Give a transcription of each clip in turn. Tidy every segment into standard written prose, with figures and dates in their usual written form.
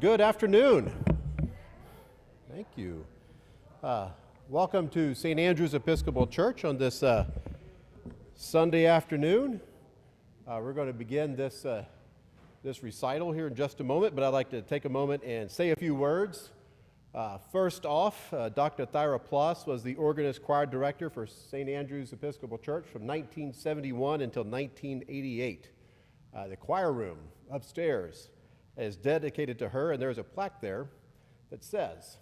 Good afternoon. Thank you. Welcome to St. Andrew's Episcopal Church on this Sunday afternoon. We're going to begin this recital here in just a moment, but I'd like to take a moment and say a few words. First off, Dr. Thyra Plass was the organist choir director for St. Andrew's Episcopal Church from 1971 until 1988. The choir room upstairs is dedicated to her, and there's a plaque there that says,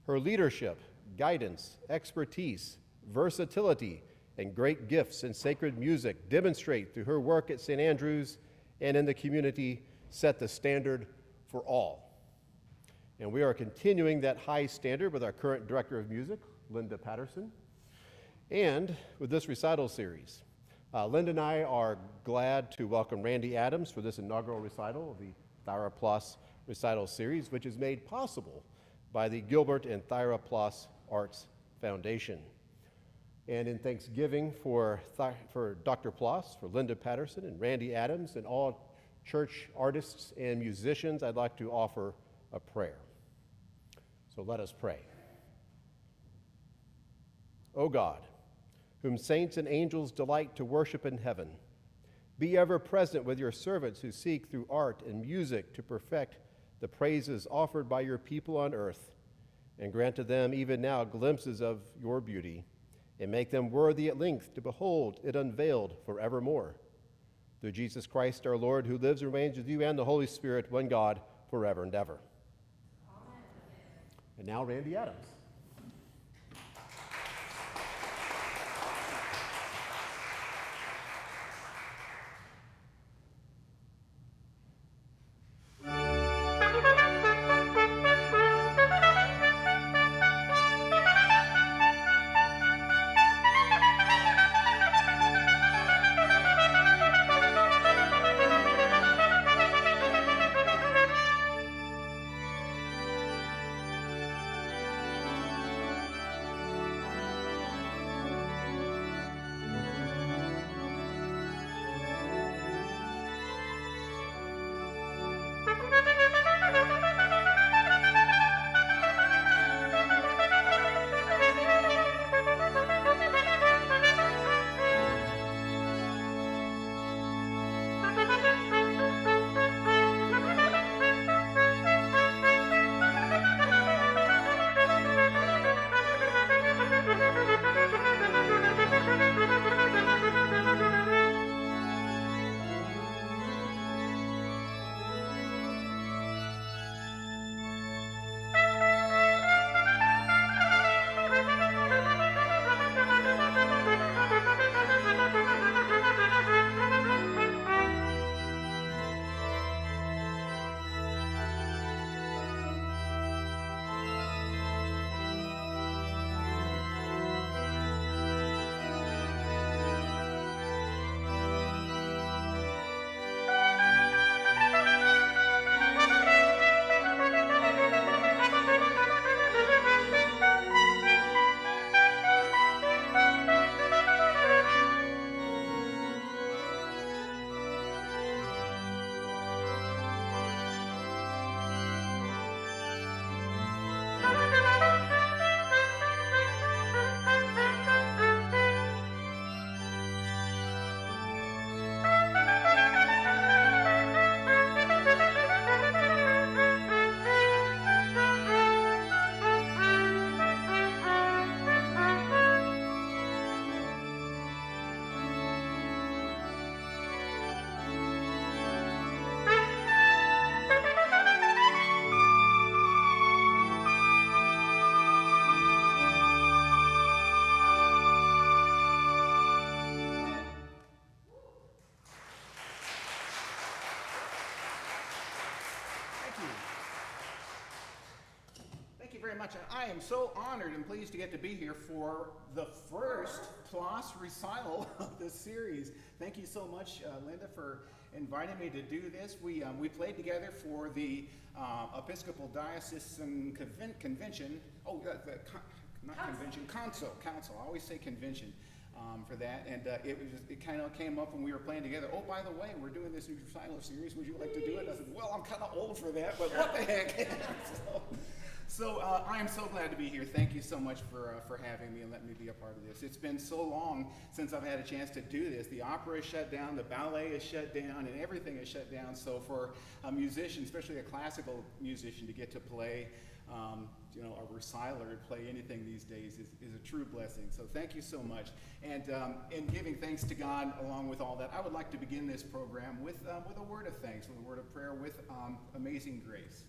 "Her leadership, guidance, expertise, versatility, and great gifts in sacred music demonstrate through her work at St. Andrew's and in the community set the standard for all." And we are continuing that high standard with our current director of music, Linda Patterson, and with this recital series. Linda and I are glad to welcome Randy Adams for this inaugural recital of the Thyra Plass recital series, which is made possible by the Gilbert and Thyra Plass Arts Foundation. And in thanksgiving for Dr. Plass, for Linda Patterson and Randy Adams, and all church artists and musicians, I'd like to offer a prayer. So let us pray. O God, whom saints and angels delight to worship in heaven, be ever present with your servants who seek through art and music to perfect the praises offered by your people on earth, and grant to them even now glimpses of your beauty, and make them worthy at length to behold it unveiled forevermore. Through Jesus Christ our Lord, who lives and reigns with you and the Holy Spirit, one God, forever and ever. Amen. And now Randy Adams. I am so honored and pleased to get to be here for the first Plass recital of this series. Thank you so much, Linda, for inviting me to do this. We played together for the Episcopal Diocesan Convention. Council. I always say convention. for that. And it kind of came up when we were playing together. Oh, by the way, we're doing this new Recital series. Would you like to do it? I said, well, I'm kind of old for that, but what the heck? So I am so glad to be here. Thank you so much for having me and letting me be a part of this. It's been so long since I've had a chance to do this. The opera is shut down, the ballet is shut down, and everything is shut down. So for a musician, especially a classical musician, to get to play a recital or play anything these days is a true blessing. So thank you so much. And in giving thanks to God along with all that, I would like to begin this program with a word of thanks, with a word of prayer, with Amazing Grace.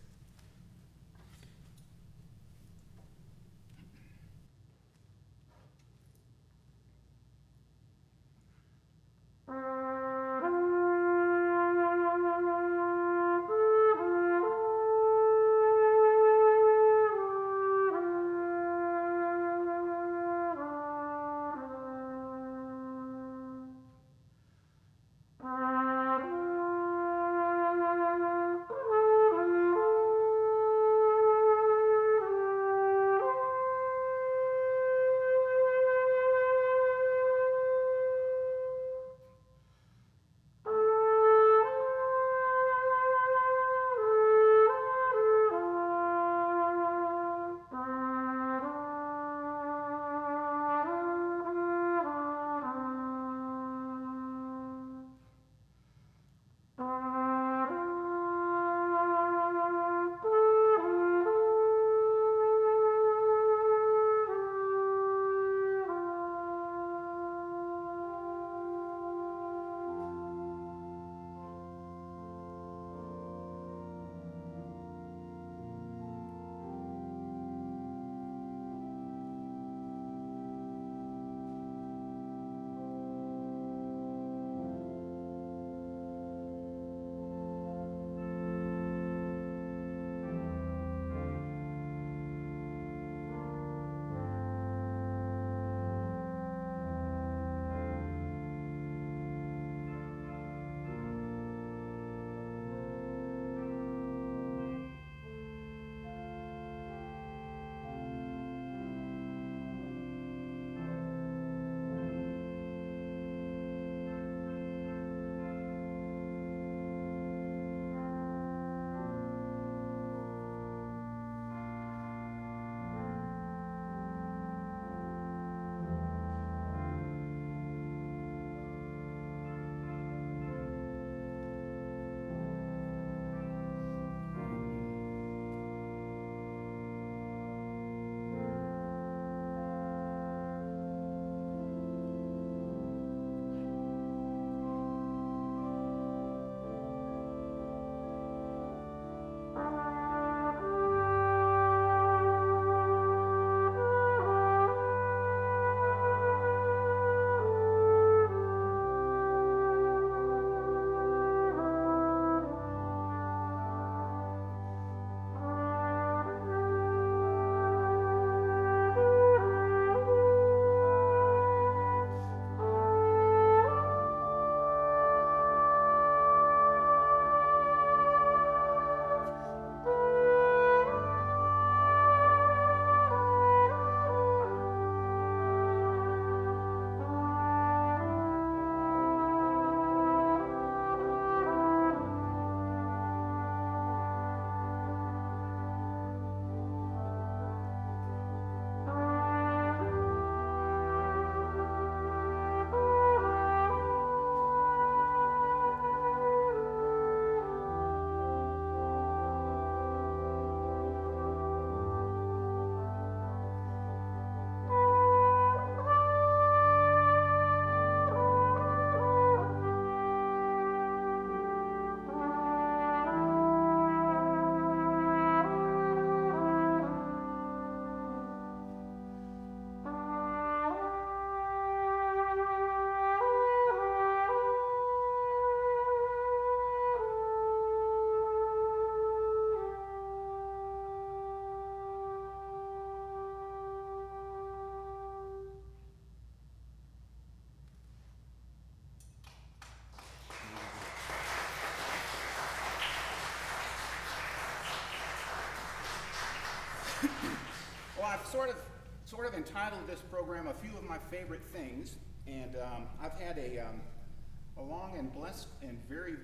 Well, I've sort of entitled this program "A Few of My Favorite Things," And I've had a long and blessed and very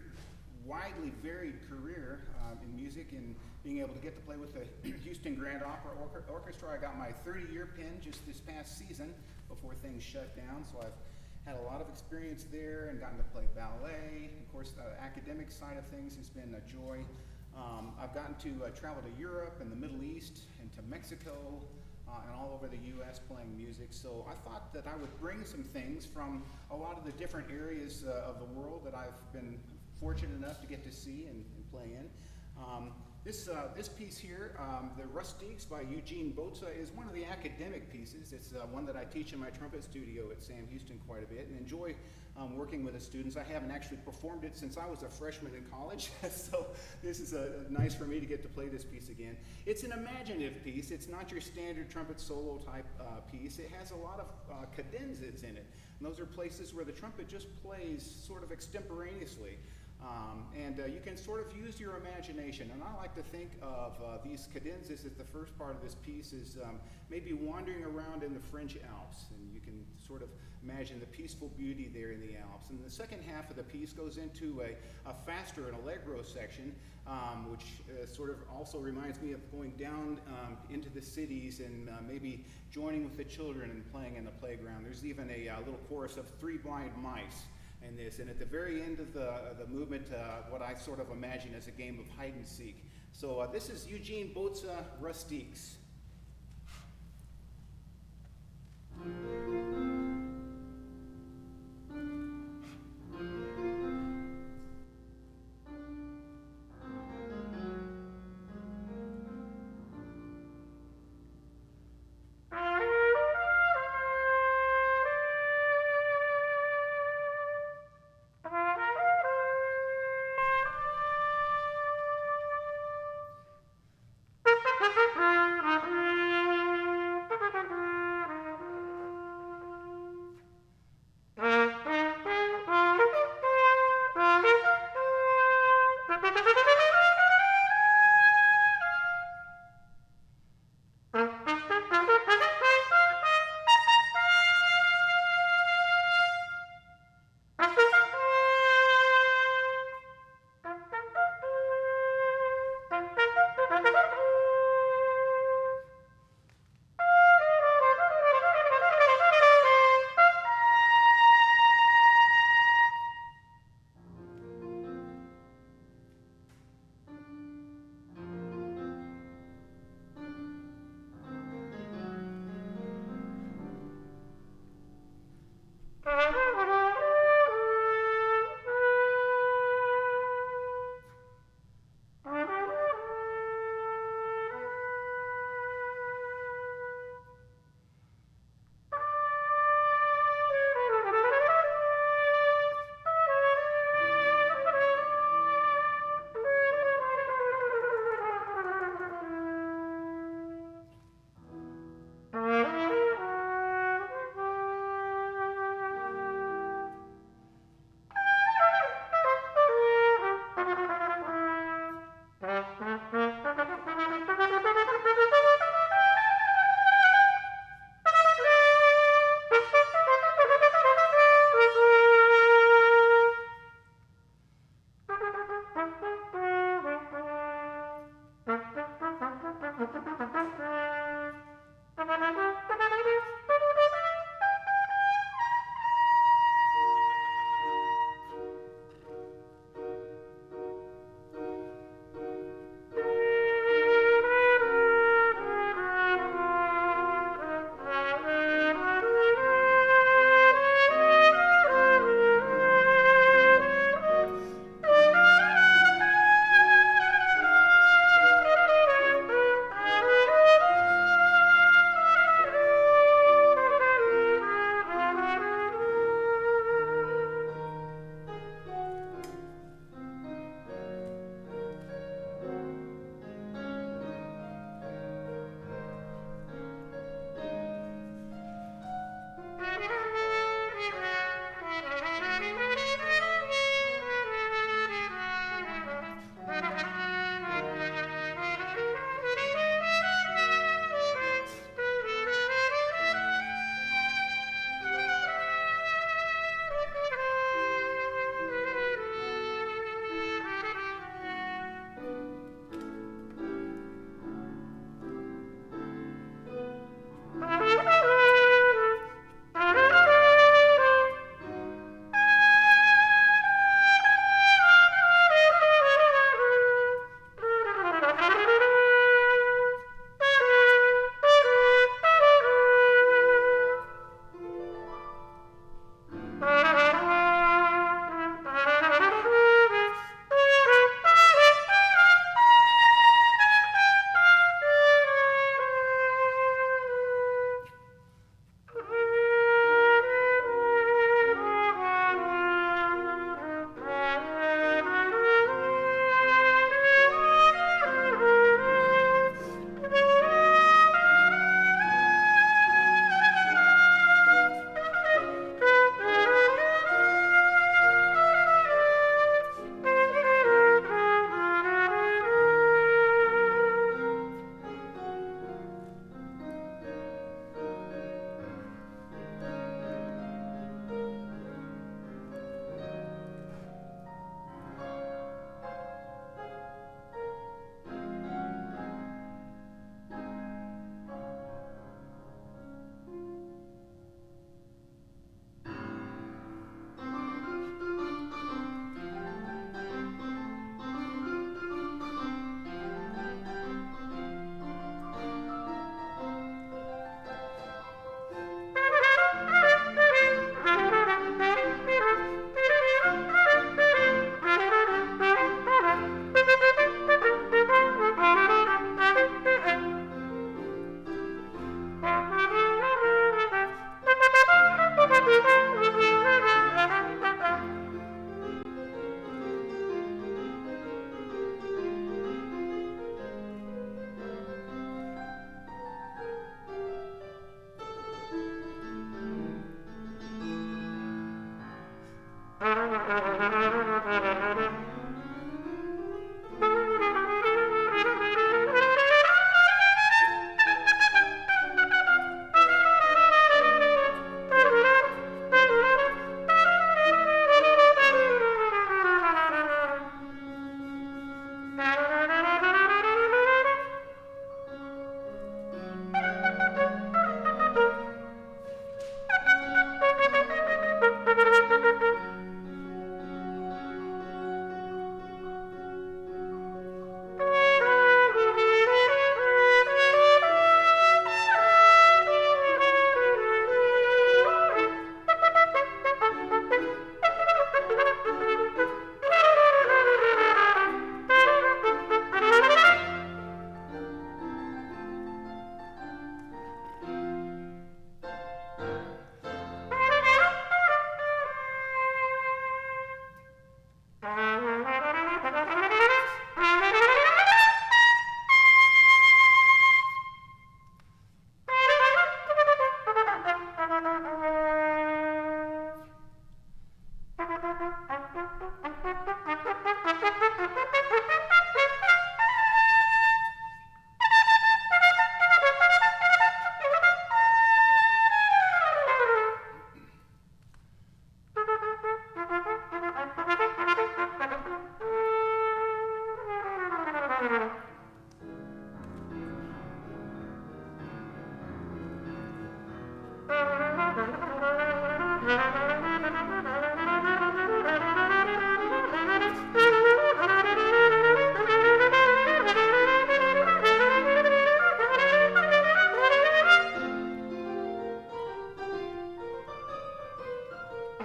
widely varied career in music, and being able to get to play with the Houston Grand Opera Orchestra. I got my 30-year pin just this past season before things shut down, so I've had a lot of experience there and gotten to play ballet. Of course, the academic side of things has been a joy. I've gotten to travel to Europe and the Middle East and to Mexico and all over the U.S. playing music. So I thought that I would bring some things from a lot of the different areas of the world that I've been fortunate enough to get to see and play in. This piece here, the Rustiques by Eugene Botza, is one of the academic pieces. It's one that I teach in my trumpet studio at Sam Houston quite a bit and enjoy working with the students. I haven't actually performed it since I was a freshman in college, so this is nice for me to get to play this piece again. It's an imaginative piece. It's not your standard trumpet solo type piece. It has a lot of cadenzas in it. And those are places where the trumpet just plays sort of extemporaneously. You can sort of use your imagination, and I like to think of these cadenzas as the first part of this piece is maybe wandering around in the French Alps, and you can sort of imagine the peaceful beauty there in the Alps. And the second half of the piece goes into a faster and allegro section, which sort of also reminds me of going down into the cities and maybe joining with the children and playing in the playground. There's even a little chorus of three blind mice in this, and at the very end of the movement, what I sort of imagine as a game of hide and seek. So this is Eugene Botza, Rustiques.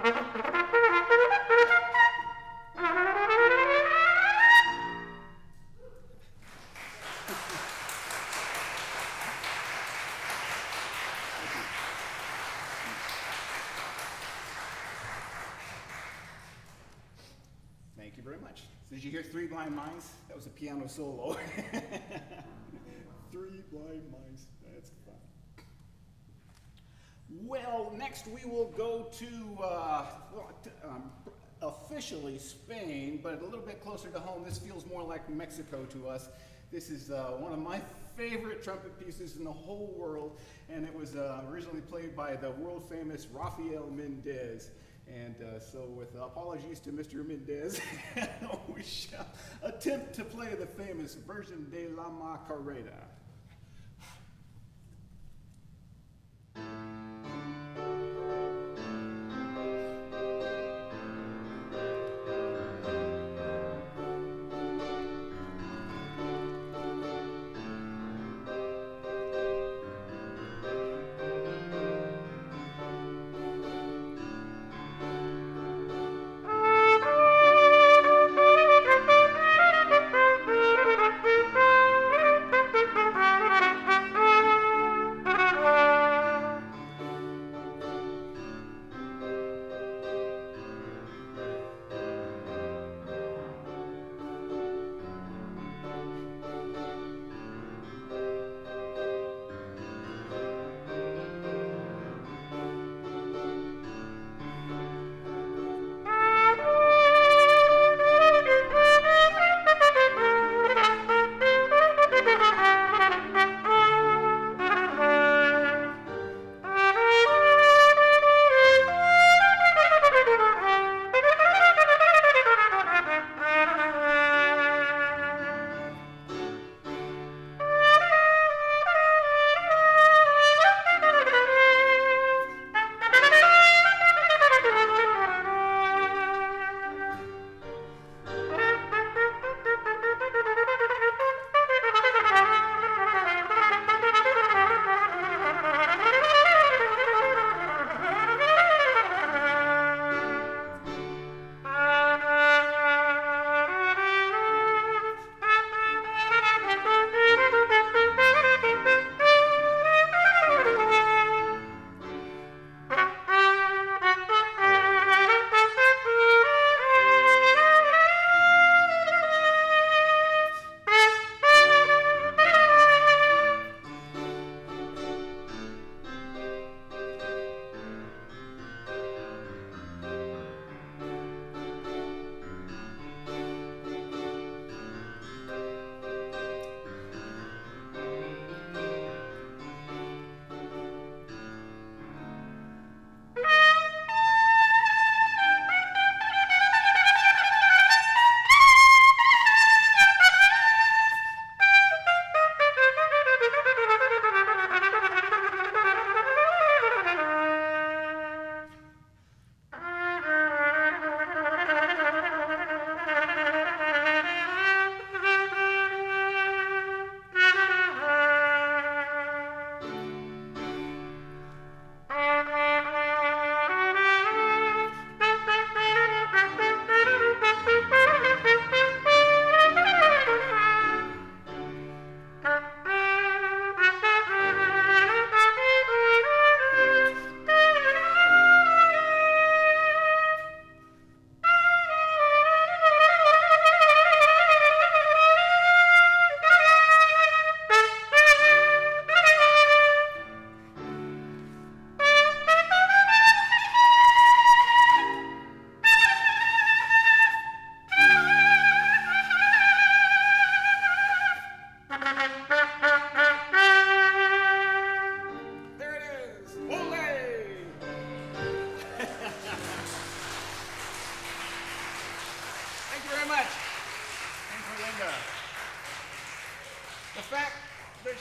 Thank you very much. Did you hear Three Blind Mice? That was a piano solo. Three Blind Mice. That's fun. Well, next we will go to officially Spain, but a little bit closer to home. This feels more like Mexico to us. This is one of my favorite trumpet pieces in the whole world, and it was originally played by the world famous Rafael Mendez. And so with apologies to Mr. Mendez, we shall attempt to play the famous version de la Macarena.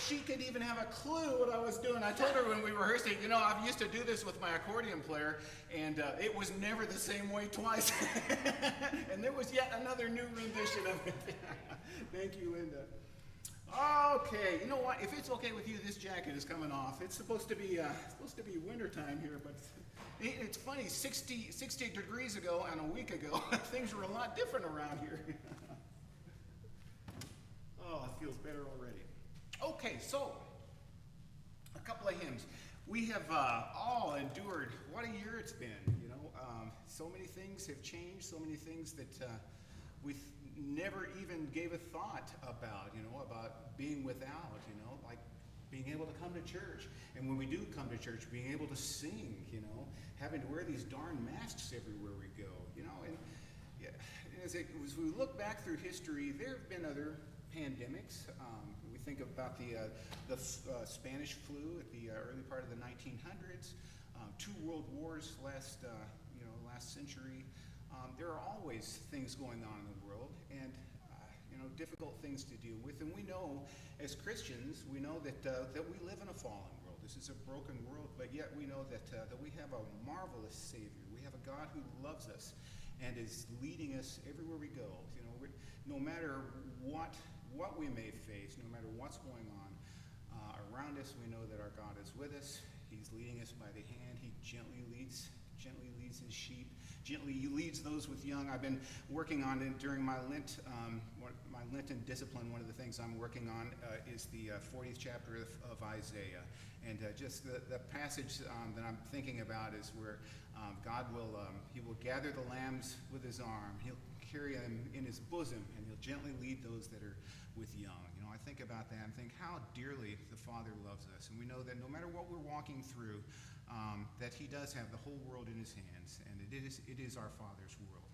she could even have a clue what I was doing. I told her when we rehearsed it, you know, I used to do this with my accordion player, and it was never the same way twice. And there was yet another new rendition of it. Thank you, Linda. Okay, you know what? If it's okay with you, this jacket is coming off. It's supposed to be wintertime here, but it's funny. 60 degrees ago and a week ago, things were a lot different around here. Oh, it feels better already. Okay, so a couple of hymns. We have all endured. What a year it's been. You know, so many things have changed. So many things that we never even gave a thought about. You know, about being without. You know, like being able to come to church, and when we do come to church, being able to sing. You know, having to wear these darn masks everywhere we go. You know, and yeah, as we look back through history, there have been other pandemics. We think about the Spanish flu at the early part of the 1900s, two world wars last century. There are always things going on in the world, and difficult things to deal with. And we know, as Christians, we know that we live in a fallen world. This is a broken world, but yet we know that we have a marvelous Savior. We have a God who loves us and is leading us everywhere we go. You know, no matter what we may face, no matter what's going on around us, we know that our God is with us. He's leading us by the hand. He gently leads his sheep. Gently he leads those with young. I've been working on it during my Lenten discipline. One of the things I'm working on is the 40th chapter of Isaiah. And just the passage that I'm thinking about is where God he will gather the lambs with his arm. He'll carry them in his bosom, and he'll gently lead those that are with young. You know, I think about that and think how dearly the Father loves us. And we know that no matter what we're walking through, that he does have the whole world in his hands, and it is our Father's world.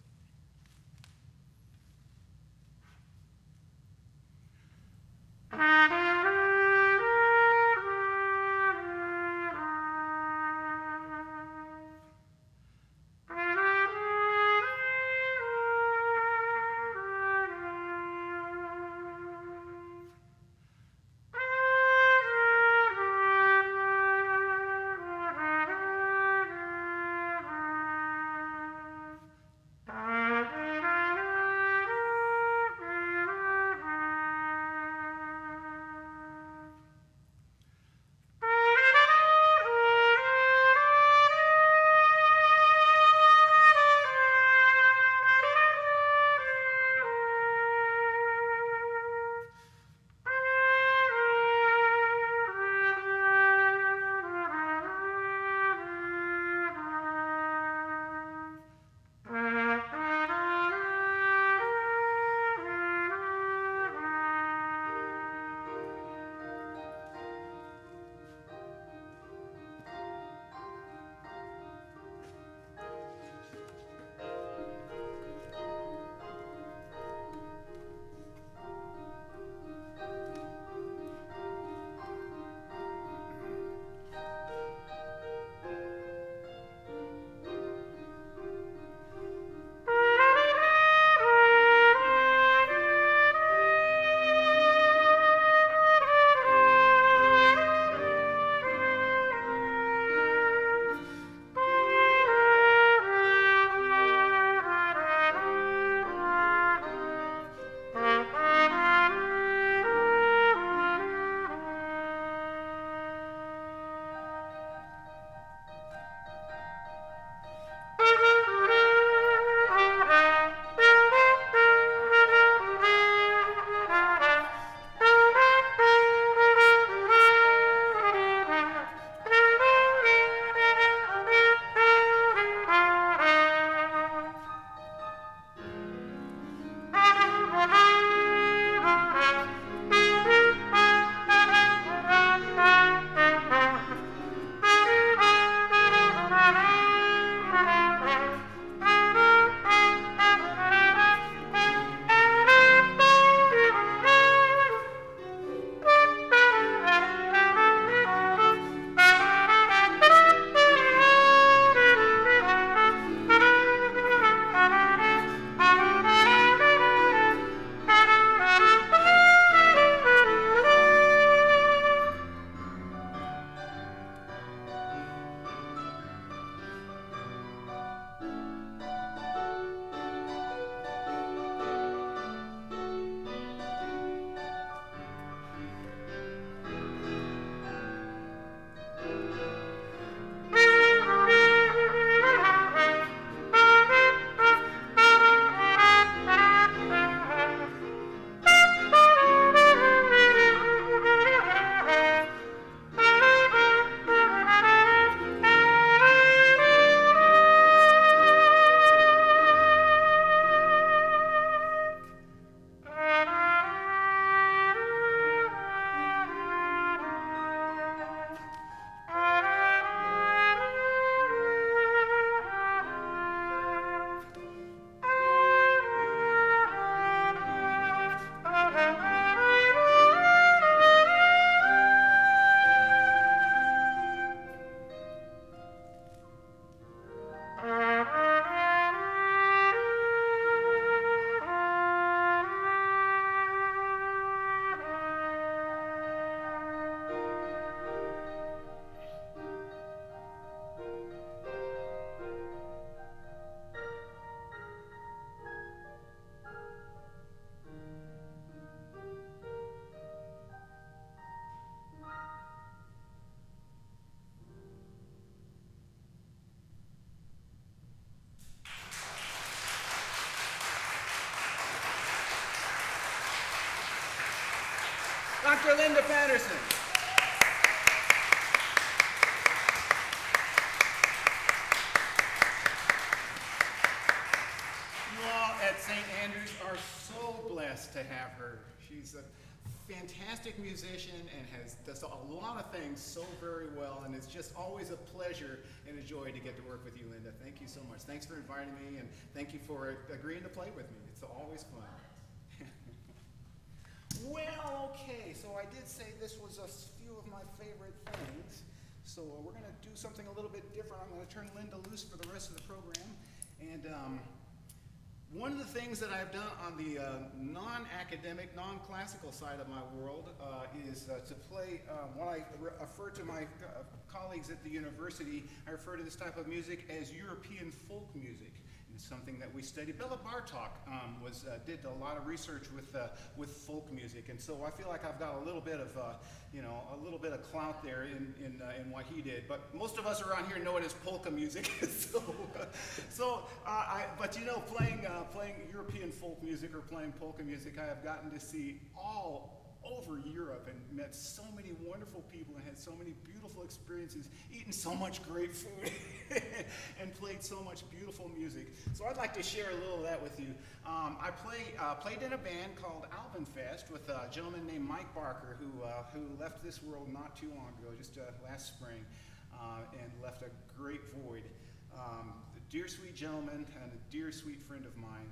Dr. Linda Patterson. You all at St. Andrews are so blessed to have her. She's a fantastic musician and does a lot of things so very well, and it's just always a pleasure and a joy to get to work with you, Linda. Thank you so much. Thanks for inviting me, and thank you for agreeing to play with me. It's always fun. Well, okay, so I did say this was a few of my favorite things, so we're going to do something a little bit different. I'm going to turn Linda loose for the rest of the program, and one of the things that I've done on the non-academic, non-classical side of my world is to play what I refer to my colleagues at the university, I refer to this type of music as European folk music. It's something that we study. Bela Bartok did a lot of research with folk music, and so I feel like I've got a little bit of a little bit of clout there in what he did. But most of us around here know it as polka music. But you know, playing European folk music or playing polka music, I have gotten to see all over Europe and met so many wonderful people and had so many beautiful experiences, eaten so much great food and played so much beautiful music. So I'd like to share a little of that with you. I played in a band called Alpenfest with a gentleman named Mike Barker who left this world not too long ago, just last spring, and left a great void. A dear sweet gentleman and a dear sweet friend of mine,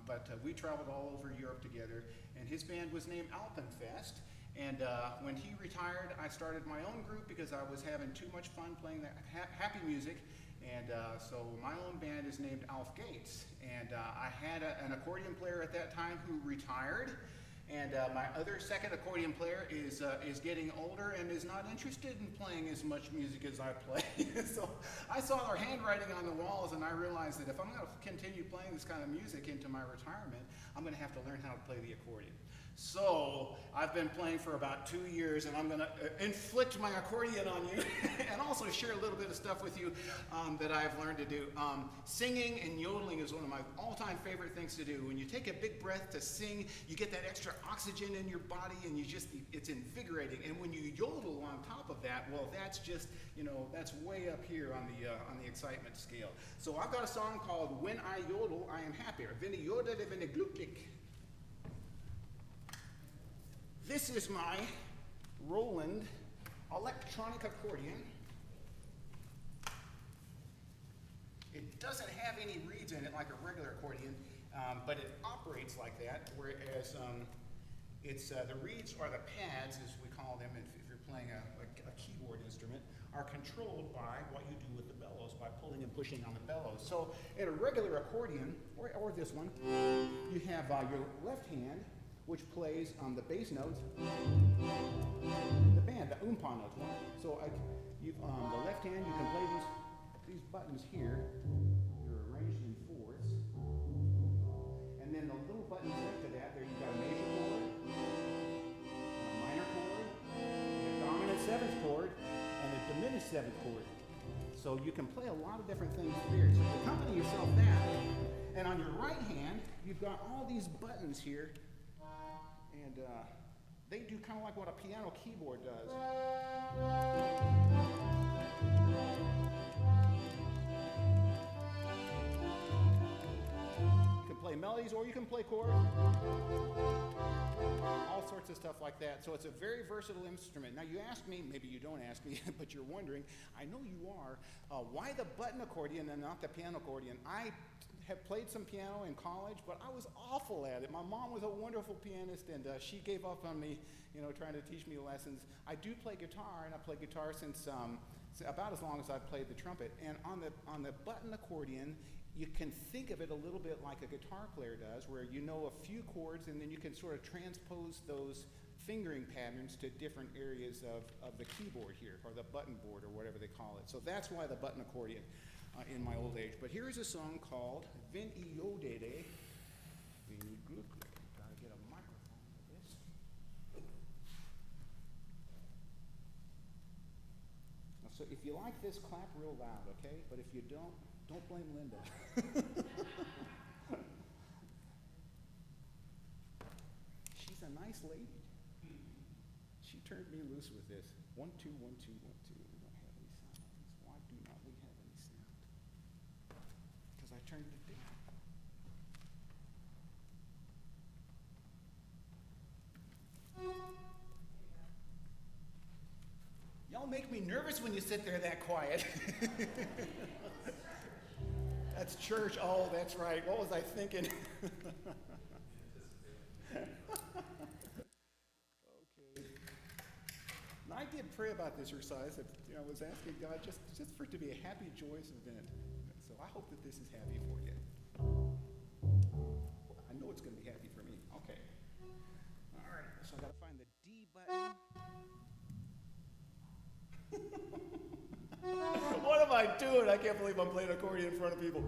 but we traveled all over Europe together, and his band was named Alpenfest. And when he retired, I started my own group because I was having too much fun playing that happy music, and so my own band is named Alf Gates. And I had an accordion player at that time who retired, and my other second accordion player is getting older and is not interested in playing as much music as I play. So I saw their handwriting on the walls, and I realized that if I'm going to continue playing this kind of music into my retirement, I'm going to have to learn how to play the accordion. So I've been playing for about 2 years, and I'm going to inflict my accordion on you and also share a little bit of stuff with you that I've learned to do. Singing and yodeling is one of my all-time favorite things to do. When you take a big breath to sing, you get that extra oxygen in your body, and it's invigorating. And when you yodel on top of that, well, that's just, that's way up here on the excitement scale. So I've got a song called When I Yodel, I Am Happier. Wenn ich jodele, bin ich glücklich. This is my Roland electronic accordion. It doesn't have any reeds in it like a regular accordion, but it operates like that, whereas the reeds, or the pads as we call them if you're playing a keyboard instrument, are controlled by what you do with the bellows, by pulling and pushing on the bellows. So in a regular accordion, or this one, you have your left hand, which plays the bass notes, the band, the umpa notes. So the left hand, you can play these buttons here. They're arranged in fourths. And then the little buttons next to that, there you've got a major chord, a minor chord, a dominant seventh chord, and a diminished seventh chord. So you can play a lot of different things here. So you accompany yourself that. And on your right hand, you've got all these buttons here. And they do kind of like what a piano keyboard does. You can play melodies or you can play chords. All sorts of stuff like that. So it's a very versatile instrument. Now you ask me, maybe you don't ask me, but you're wondering, I know you are, why the button accordion and not the piano accordion? I have played some piano in college, but I was awful at it. My mom was a wonderful pianist, and she gave up on me, trying to teach me lessons. I do play guitar, and I played guitar since about as long as I've played the trumpet. And on the button accordion, you can think of it a little bit like a guitar player does, where you know a few chords, and then you can sort of transpose those fingering patterns to different areas of the keyboard here, or the button board, or whatever they call it. So that's why the button accordion. In my old age. But here is a song called Wenn ich jodele, bin ich glücklich. Gotta get a microphone for this. Now, so if you like this, clap real loud, okay? But if you don't blame Linda. She's a nice lady. turned me loose with this. 1, 2, 1, 2, 1, 2. We don't have any sounds. Why do not we have any sound? Because I turned it down. Y'all make me nervous when you sit there that quiet. That's church. Oh, that's right. What was I thinking? I did pray about this exercise. I was asking God just for it to be a happy, joyous event. So I hope that this is happy for you. I know it's going to be happy for me. Okay. All right. So I got to find the D button. What am I doing? I can't believe I'm playing accordion in front of people.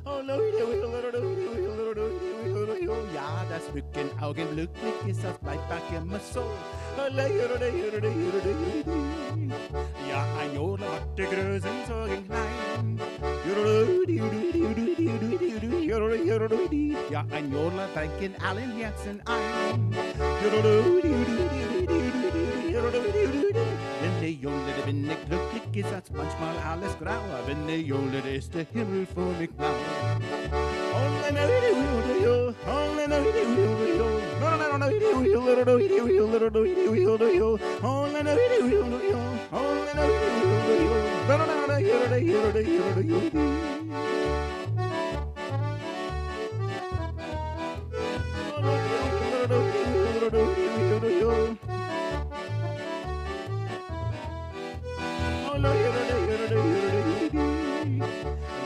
Oh no! Ja, das Augenblick ist das bleibt back in my soul. Ja, ein Jodler macht die Größen Sorgen klein. Ja, ein Jodler trägt in allen Herzen ein. Wenn der Jodler bin ich glücklich, ist als manchmal alles grau. Wenn der Jodler ist der Himmel vor mich blau.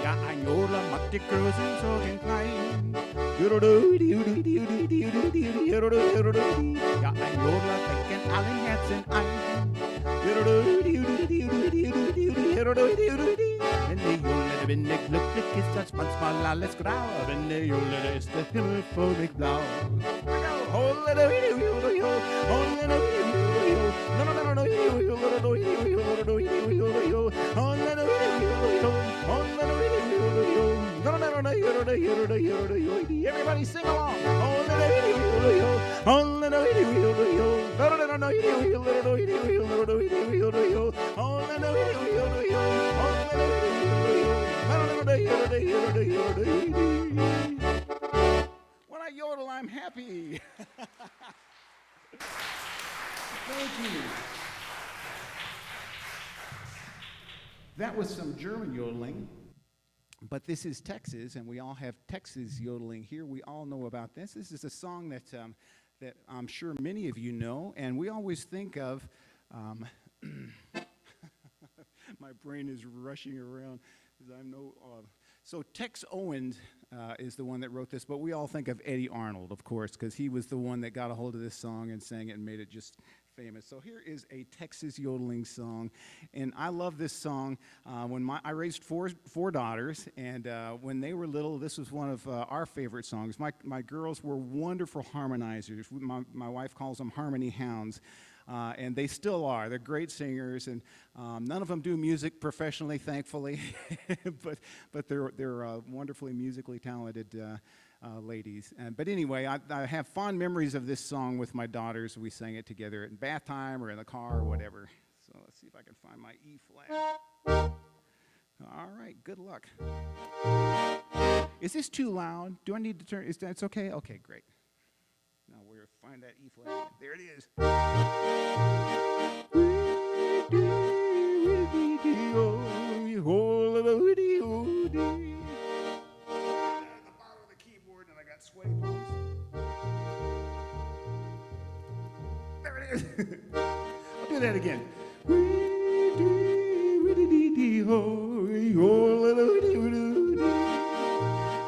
Ja, ein Jodler macht die Größen Sorgen klein. Ja, ein Jodler trägt in allen Herzen ein. Wenn der Jodler bin ich glücklich, ist das manchmal alles grau. Wenn der Jodler ist der Himmel vor mich blau. Everybody sing along. When I yodel, I'm happy. Thank you. That was some German yodeling. But this is Texas, and we all have Texas yodeling here. We all know about this. This is a song that I'm sure many of you know, and we always think of. My brain is rushing around because I'm no. So Tex Owens is the one that wrote this, but we all think of Eddie Arnold, of course, because he was the one that got a hold of this song and sang it and made it just famous. So here is a Texas yodeling song, and I love this song. I raised four daughters, and when they were little, this was one of our favorite songs. My girls were wonderful harmonizers. My wife calls them harmony hounds. And they still are. They're great singers, and none of them do music professionally, thankfully, but they're wonderfully musically talented ladies. But anyway, I have fond memories of this song with my daughters. We sang it together in bath time or in the car or whatever. So let's see if I can find my E flat. All right, good luck. Is this too loud? Do I need to turn? It's okay? Okay, great. Now we're going to find that E flat. There it is. At the bottom of the keyboard, and I got sweaty palms. There it is. I'll do that again.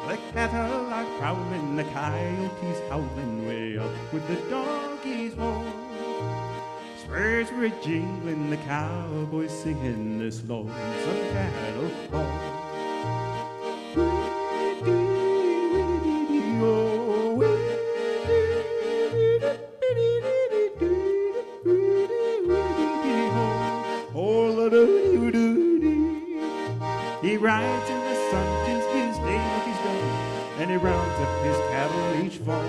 The cattle are prowling, the coyotes howling way up with the doggies home. Spurs were jingling, the cowboys singing this lonesome cattle call. Oh, and he rounds up his cattle each fall.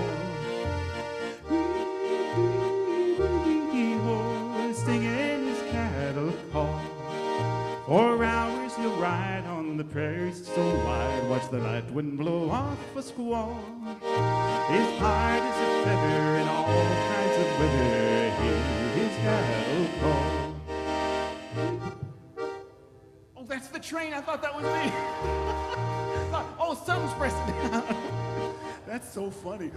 Singing his cattle call. 4 hours he'll ride on the prairies so wide, watch the night wind blow off a squall. His heart is a feather in all kinds of weather, hear his cattle call. Oh, that's the train. I thought that was me. Oh, something's pressing down. That's so funny.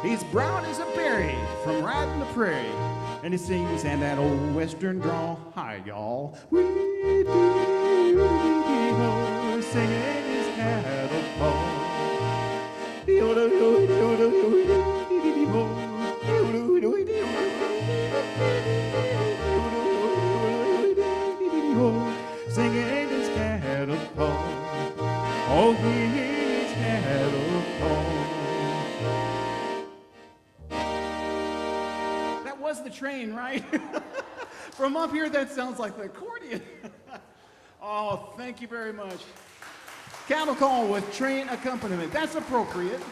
He's brown as a berry from riding the prairie, and he sings in that old western drawl. Hi, y'all. Singing his cattle call. Singing his cattle call. Oh, his cattle call. That was the train, right? From up here, that sounds like the accordion. Oh, thank you very much. Cattle call with train accompaniment. That's appropriate.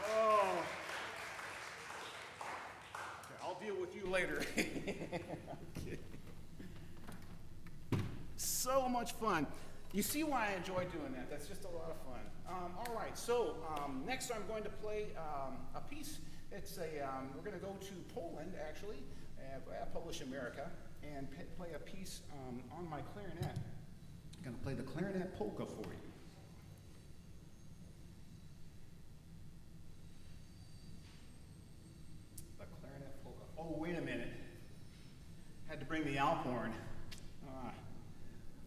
Oh. Okay, I'll deal with you later. Okay. So much fun. You see why I enjoy doing that. That's just a lot of fun. All right, so next I'm going to play a piece. It's we're going to go to Poland, actually, Polish America, and play a piece on my clarinet. I'm going to play the clarinet polka for you. The clarinet polka. Oh, wait a minute. Had to bring the Alphorn.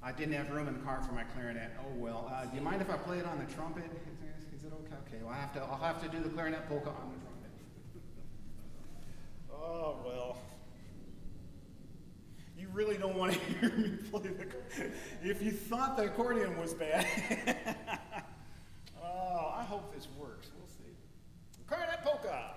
I didn't have room in the car for my clarinet. Oh well. Do you mind if I play it on the trumpet? Is it okay? Okay. Well, I'll have to do the clarinet polka on the trumpet. Oh well. You really don't want to hear me play the. If you thought the accordion was bad. Oh, I hope this works. We'll see. Clarinet polka.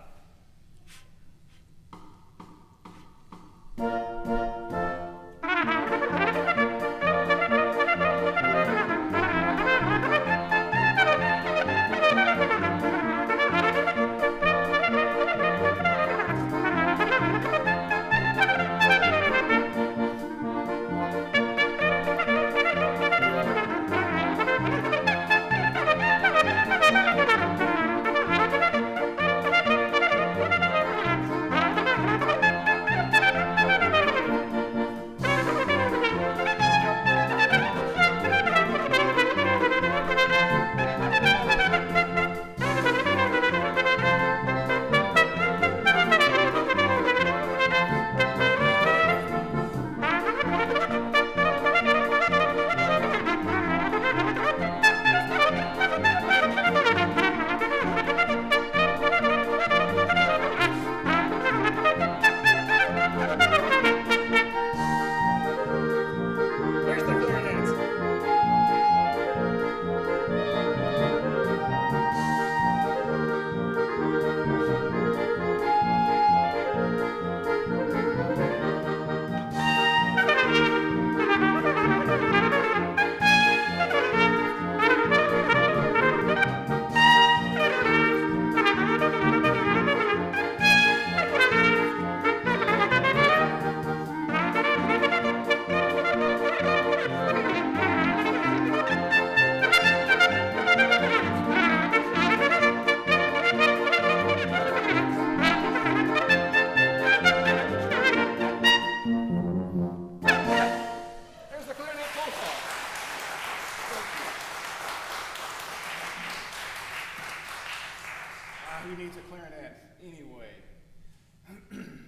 Who needs a clarinet anyway?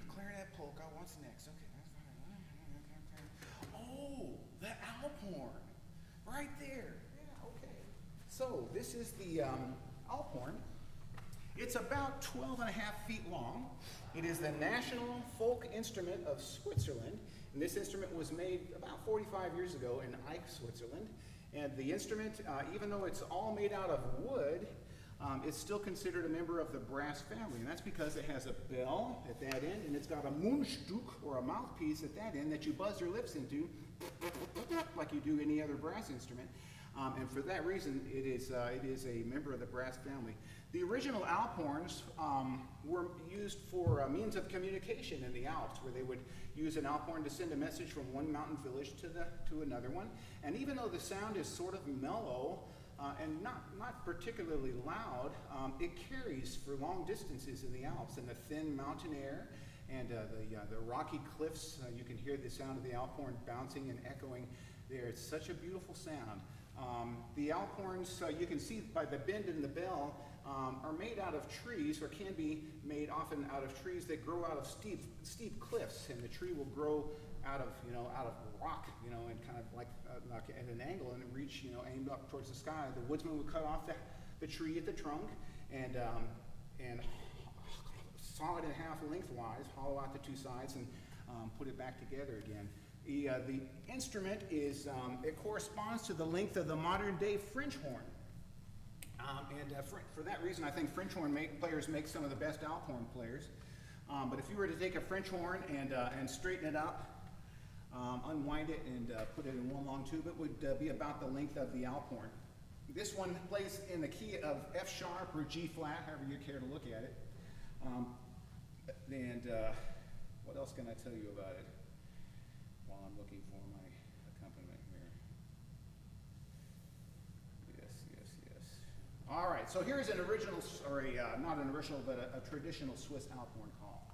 Clarinet polka, what's next? Okay. Oh, the Alphorn. Right there. Yeah, okay. So this is the Alphorn. It's about 12 and a half feet long. It is the national folk instrument of Switzerland. And this instrument was made about 45 years ago in Ike, Switzerland. And the instrument, even though it's all made out of wood, it's still considered a member of the brass family, and that's because it has a bell at that end, and it's got a Mundstück, or a mouthpiece at that end that you buzz your lips into, like you do any other brass instrument. And for that reason, it is a member of the brass family. The original Alp horns were used for means of communication in the Alps, where they would use an Alp horn to send a message from one mountain village to another one. And even though the sound is sort of mellow and not particularly loud, it carries for long distances in the Alps. In the thin mountain air and the rocky cliffs, you can hear the sound of the Alp horn bouncing and echoing there. It's such a beautiful sound. The Alp horns, you can see by the bend in the bell, are made out of trees, or can be made often out of trees that grow out of steep cliffs, and the tree will grow out of rock, and kind of like at an angle, and reach, aimed up towards the sky. The woodsman would cut off the tree at the trunk and saw it in half lengthwise, hollow out the two sides, and put it back together again. The instrument is, it corresponds to the length of the modern day French horn. For that reason, I think French horn players make some of the best Alp horn players. But if you were to take a French horn and straighten it up, unwind it and put it in one long tube, it would be about the length of the Alp horn. This one plays in the key of F sharp or G flat, however you care to look at it. What else can I tell you about it while I'm looking for my accompaniment here? Yes. All right, so here's an original, or not an original, but a traditional Swiss Alp horn call.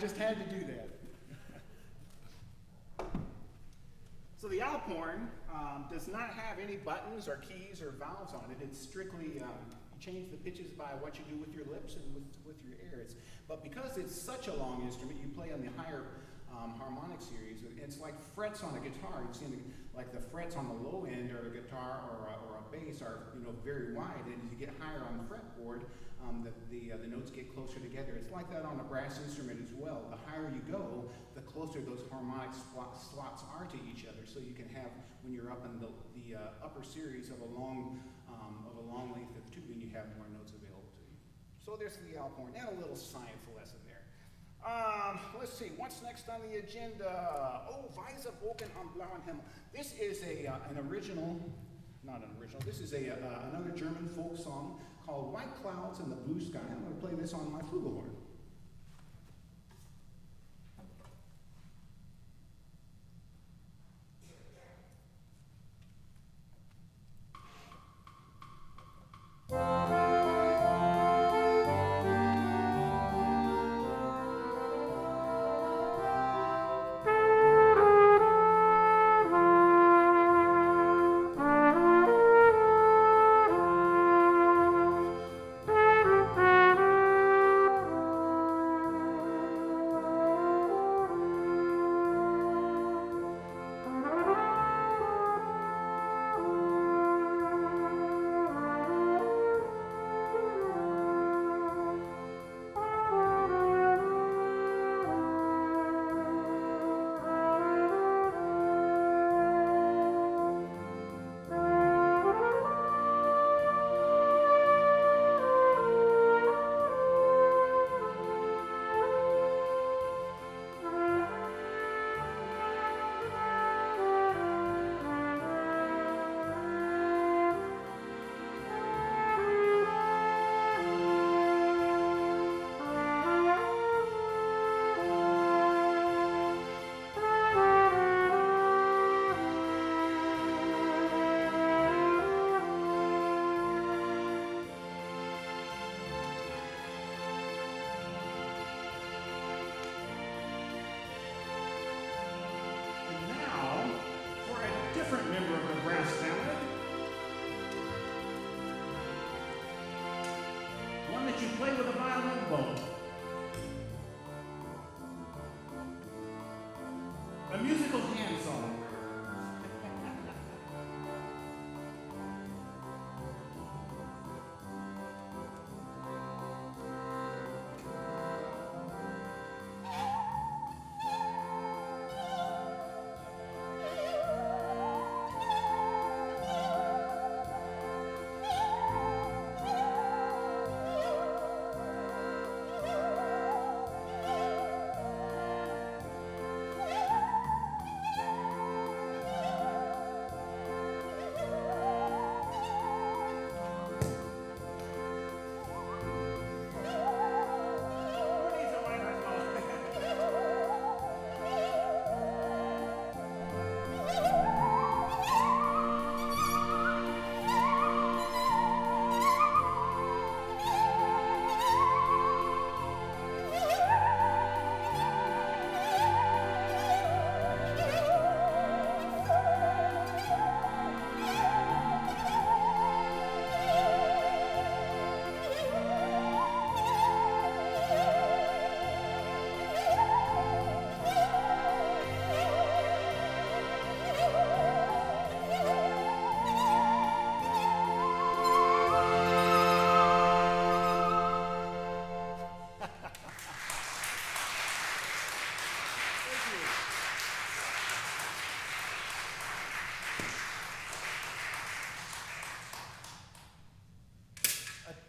just had to do that. So the Alphorn does not have any buttons or keys or valves on it. It's strictly, you change the pitches by what you do with your lips and with your ears. But because it's such a long instrument, you play on the higher harmonic series. It's like frets on a guitar. You've seen like the frets on the low end or a guitar or a bass are very wide, and as you get higher on the fretboard, the notes get closer together. It's like that on a brass instrument as well. The higher you go, the closer those harmonic slots are to each other. So you can have, when you're up in the upper series of a long length of tubing, you have more notes available to you. So there's the Alphorn, and a little science lesson there. Let's see, what's next on the agenda? Oh, Weise Wolken am blauen Himmel. This is this is another German folk song called White Clouds in the Blue Sky. I'm going to play this on my flugelhorn. Member of the brass family. One that you play with a violin bow. A musical hand song.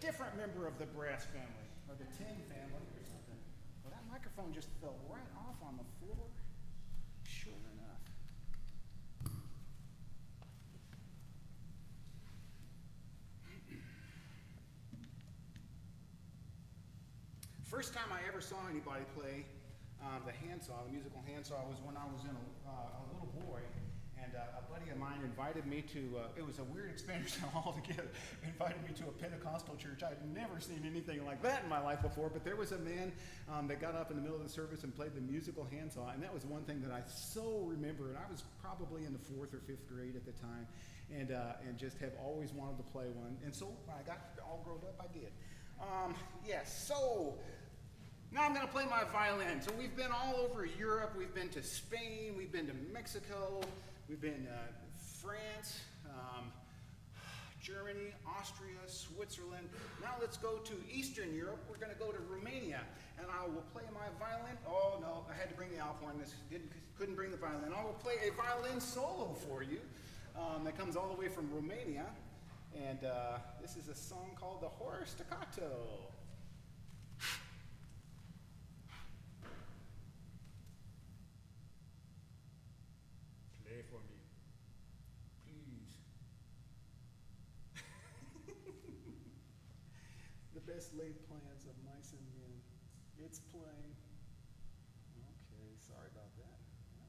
Different member of the brass family, or the tin family, or something. Well, that microphone just fell right off on the floor. Sure enough. First time I ever saw anybody play the handsaw, the musical handsaw, was when I was a little boy, And a buddy of mine invited me to, it was a weird experience altogether, invited me to a Pentecostal church. I'd never seen anything like that in my life before, but there was a man that got up in the middle of the service and played the musical handsaw, and that was one thing that I so remember, and I was probably in the 4th or 5th grade at the time, and just have always wanted to play one. And so when I got all grown up, I did. Yes, so now I'm going to play my violin. So we've been all over Europe. We've been to Spain. We've been to Mexico. We've been France, Germany, Austria, Switzerland. Now let's go to Eastern Europe. We're going to go to Romania, and I will play my violin. Oh no, I had to bring the Alphorn. Couldn't bring the violin. I will play a violin solo for you that comes all the way from Romania, and this is a song called "The Horror Staccato." Play for me, please. The best laid plans of mice and men. It's playing. Okay, sorry about that. Yeah,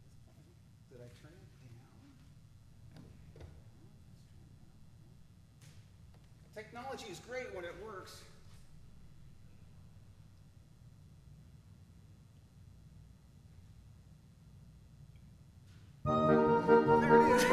it's playing. Did I turn it down? Technology is great when it works. There it is.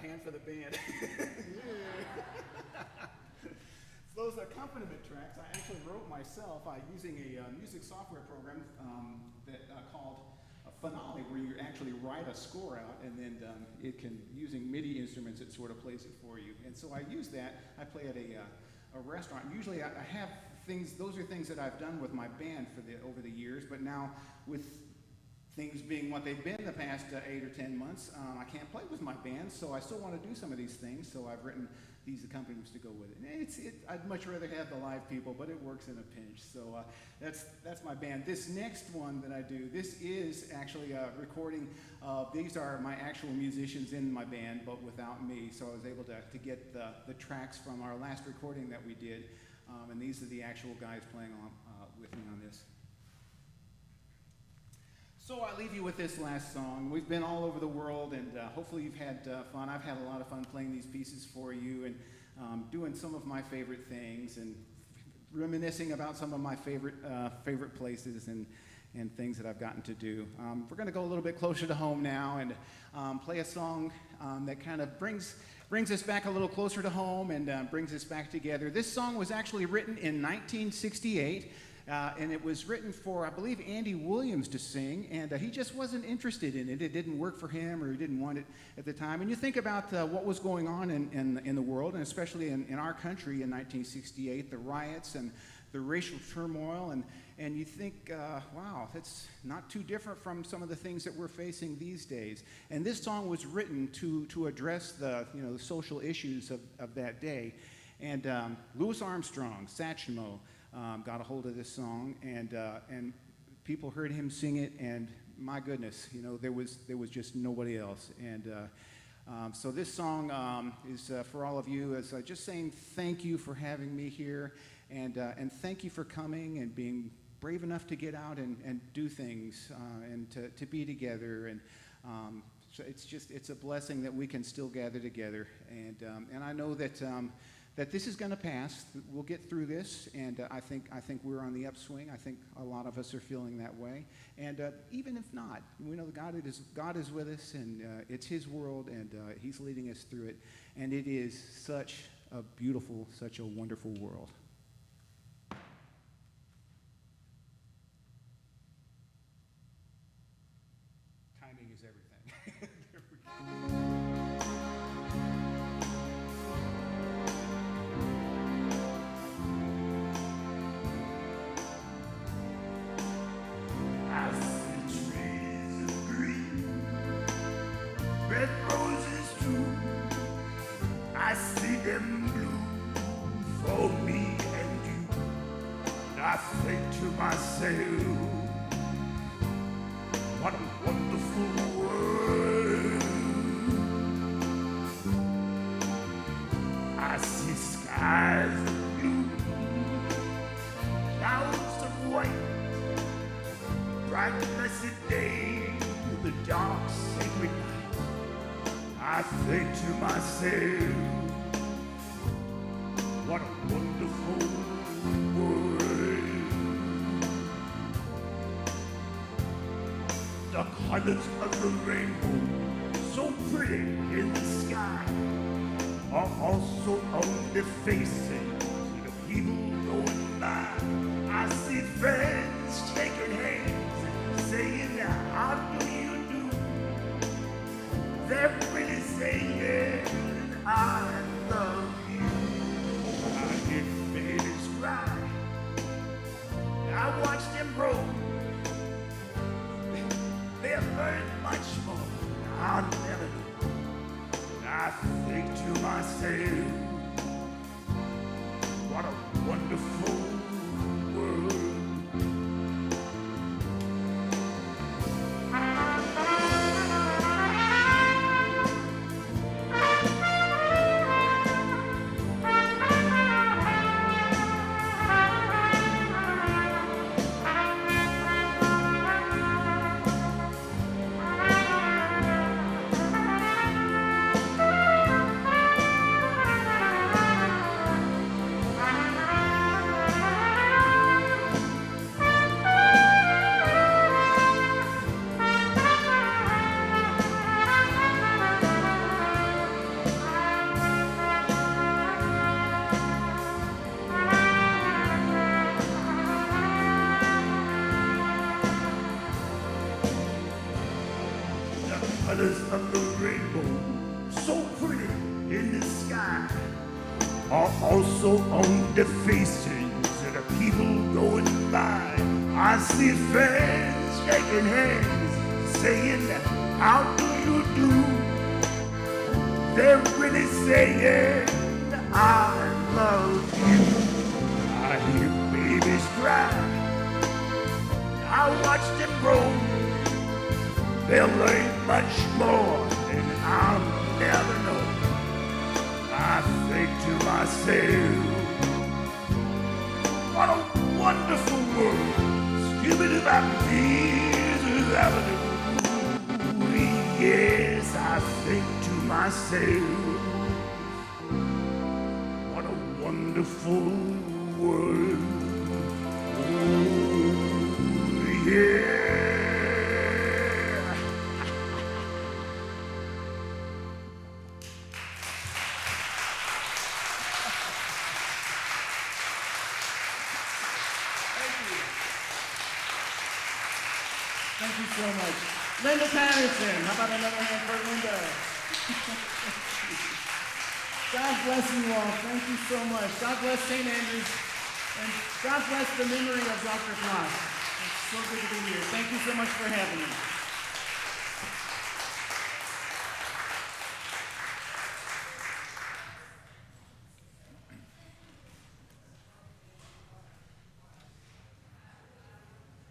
Hand for the band. Those accompaniment tracks I actually wrote myself using a music software program called Finale, where you actually write a score out and then it can, using MIDI instruments, it sort of plays it for you. And so I use that. I play at a restaurant. Usually I have things, those are things that I've done with my band over the years, but now with things being what they've been the past 8 or 10 months, I can't play with my band, so I still want to do some of these things, so I've written these accompaniments to go with it. I'd much rather have the live people, but it works in a pinch, so that's my band. This next one that I do, this is actually a recording of, these are my actual musicians in my band, but without me, so I was able to get the tracks from our last recording that we did, and these are the actual guys playing with me on this. So I leave you with this last song. We've been all over the world, and hopefully you've had fun. I've had a lot of fun playing these pieces for you and doing some of my favorite things and reminiscing about some of my favorite places and and things that I've gotten to do. We're going to go a little bit closer to home now and play a song that kind of brings us back a little closer to home and brings us back together. This song was actually written in 1968. And it was written for, I believe, Andy Williams to sing, and he just wasn't interested in it. It didn't work for him, or he didn't want it at the time. And you think about what was going on in the world, and especially in our country in 1968, the riots and the racial turmoil, and you think, wow, that's not too different from some of the things that we're facing these days. And this song was written to address the social issues of that day. And Louis Armstrong, Satchmo, got a hold of this song, and people heard him sing it, and my goodness, there was just nobody else. And so this song is for all of you, as just saying thank you for having me here, and thank you for coming and being brave enough to get out and do things and to be together. And so it's a blessing that we can still gather together. And I know that this is going to pass. We'll get through this, and I think we're on the upswing. I think a lot of us are feeling that way. And even if not, we know God is with us, and it's His world, and He's leading us through it. And it is such a beautiful, such a wonderful world. Timing is everything. There we go. For me and you, and I think to myself, what a wonderful world. I see skies of blue, clouds of white, bright blessed day, the dark sacred night. I think to myself, what a wonderful world. The colors of the rainbow, so pretty in the sky, are also on the faces of the people going by. I see friends shaking hands, saying, how do you do? They're really saying, I love you. Babies cry. I watch them grow. They'll learn much more. I'll never know. I think to myself, what a wonderful world. Colors of the rainbow, so pretty in the sky, are also on the faces of the people going by. I see friends shaking hands, saying, how do you do? They're really saying, I love you. I hear babies cry. I watch them grow. They'll learn much more, and I'll never know. I think to myself, what a wonderful world. Stupid about Jesus Avenue. Yes, I think to myself, what a wonderful world. Oh, yeah. Thank you so much. Linda Patterson. How about another hand for Linda? God bless you all. Thank you so much. God bless St. Andrews. And God bless the memory of Dr. Plass. It's so good to be here. Thank you so much for having me.